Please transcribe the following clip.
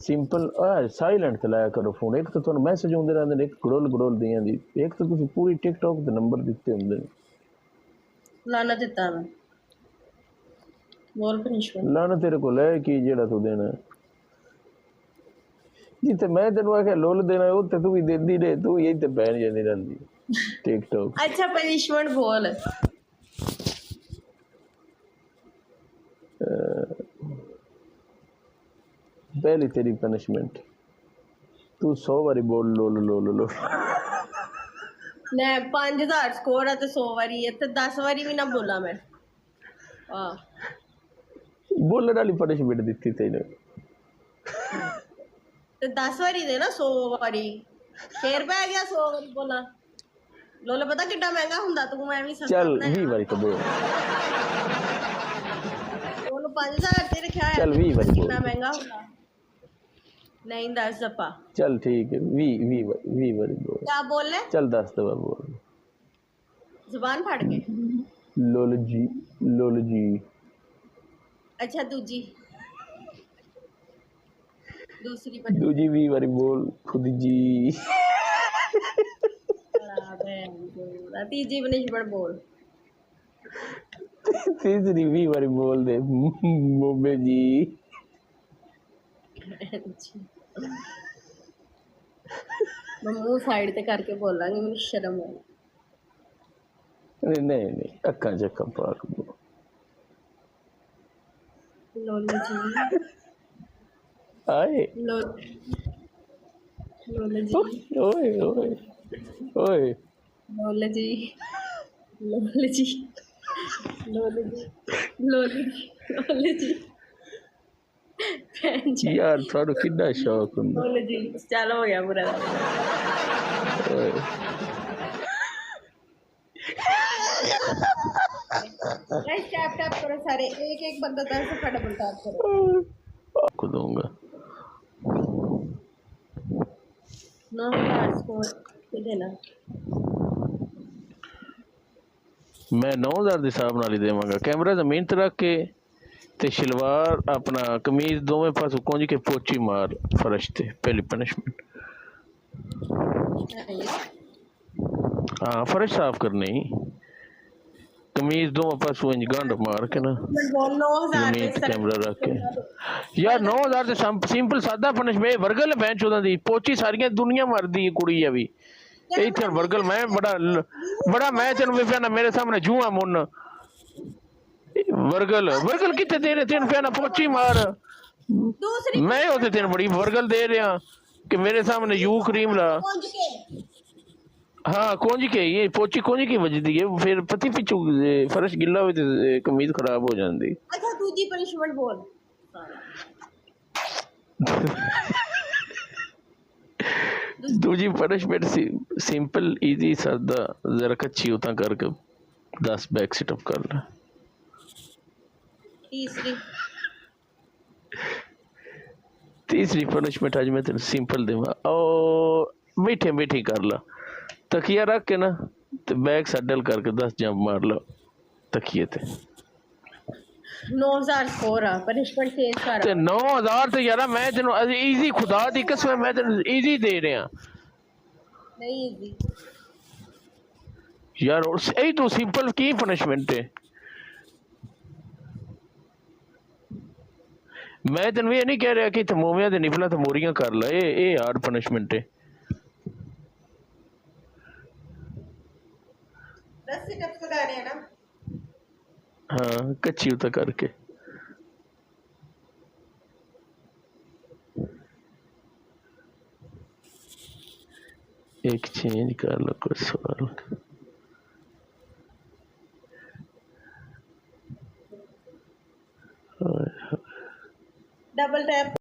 Simple silent ਤੇ ਲਾਇਆ ਕਰੋ ਫੋਨ। ਇੱਕ ਤਾਂ ਤੁਹਾਨੂੰ ਮੈਸੇਜ ਆਉਂਦੇ ਰਹਿੰਦੇ ਨੇ, ਇੱਕ ਗੜੋਲ ਦੀਆਂ ਦੀ, ਇੱਕ ਤਾਂ ਤੁਸੀਂ ਪੂਰੀ ਟਿਕਟੌਕ ਦੇ ਨੰਬਰ ਦਿੱਤੇ ਹੁੰਦੇ ਨੇ। ਲਾਣਾ ਦਿੱਤਾ ਮੈਂ ਬੋਲ ਪਨਿਸ਼ਮੈਂਟ ਲਾਣਾ ਤੇਰੇ ਕੋਲ ਹੈ ਕੀ ਜਿਹੜਾ ਤੂੰ ਦੇਣਾ? ਜਿੱਥੇ ਮੈਂ ਤੈਨੂੰ ਆਖਿਆ ਲੁੱਲ ਦੇਣਾ ਉੱਥੇ ਤੂੰ ਵੀ ਦਿੰਦੀ ਰਹੇ, ਤੂੰ ਵੀ ਇੱਥੇ ਬਹਿਣ ਜਾਂਦੀ ਰਹਿੰਦੀ ਟਿਕਟੌਕ। ਅੱਛਾ ਪਨਿਸ਼ਮੈਂਟ ਬੋਲ। पहली तेरी पनिशमेंट तू 100 बारी बोल लो लो लो लो लो। मैं 5000 स्कोर है तो 100 बारी है तो 10 बारी भी ना बोला मैं। बोलने वाली पनिशमेंट दी थी तेने तो 10 बारी दे ना 100 बारी फिर पै गया 100 बारी बोला। लोला पता कितना महंगा हुंदा तू मैं भी सस्ता चल 20 बारी तो बोल। बोलो 5000 ते रखा है चल 20 बारी बोल। कितना महंगा हुंदा नहीं 10 दफा। चल ठीक है 20 बारी बोल। क्या बोल रहे? चल 10 दफा बोल। जुबान फाड़ के लोल जी। अच्छा दूसरी दूजी 20 बारी बोल खुद जी। तीसरी पनिशमेंट बोल। तीसरी 20 बारी बोल दे मोबे जी। मैं मुंह साइड ते करके बोलांगी मुझे शर्म है। नहीं अक्का चक्का पार लोला जी आए लोला जी ओए ओए ओए लोला जी लोला जी लोला जी लोला जी यार थानू कितना शौक हुंदा। लोला जी चल हो गया पूरा। टैप टैप करो सारे एक एक बंदा 10 से डबल टैप करो। आपको दूंगा 9000 स्कोर के देना। मैं 9000 ਦੇ ਹਿਸਾਬ ਨਾਲ ਹੀ ਦੇਵਾਂਗਾ। ਕੈਮਰਾ ਜ਼ਮੀਨ ਤੇ ਰੱਖ ਕੇ ਤੇ ਸ਼ਲਵਾਰ ਆਪਣਾ ਕਮੀਜ਼ ਦੋਵੇਂ ਪਾਸੋਂ ਕੁੰਝ ਕੇ ਪੋਚੀ ਮਾਰ ਫਰਸ਼ ਤੇ। ਪਹਿਲੀ ਪਨਿਸ਼ਮੈਂਟ हाँ फर्श साफ करनी कमीज दोनों पासों इंज गंढ मार के ना जमीन ते कैमरा रख के। यार 9000 से सिंपल सादा पनिशमेंट वर्गल भैन चौदह दी पोची सारियां दुनिया मरदी कुड़ी है भी इथे वर्गल मैं बड़ा मैं तेन भी ना मेरे सामने जूआ मुन वर्गल कितने दे रहे तेन पे ना पोची मार मैं होते तेन बड़ी वर्गल दे रहा कि मेरे सामने यू क्रीम ला। हाँ कुंज के ये पोची कुंज की वजदी है फिर पति पिछू फर्श गिला हो तो कमीज खराब हो जाती। अच्छा दूसरी पनिशमेंट बोल। दूसरी पनिशमेंट सिंपल इजी सादा जरा कच्ची उतना करके 10 बैक सिटअप कर ले। तीसरी पनिशमेंट आज मैं तेरे सिंपल देवा और मीठी कर ला तकिया रख के ना तो बैग सैडल करके 10 जंप मार लो तकिए ते। 9000 स्कोर है पनिशमेंट चेंज कर ते 9000 ते यार मैं तेनु इजी खुदा दी कसम मैं तेनु इजी दे रहा नहीं इजी यार और यही तो सिंपल की पनिशमेंट है। मैं तेन ये नहीं कह रहा कि मोमिया दे निफला तो मोरियां कर ला ये हार्ड पनिशमेंट है। हाँ कच्ची उतर करके एक चेंज कर लो कुछ सवाल डबल टैप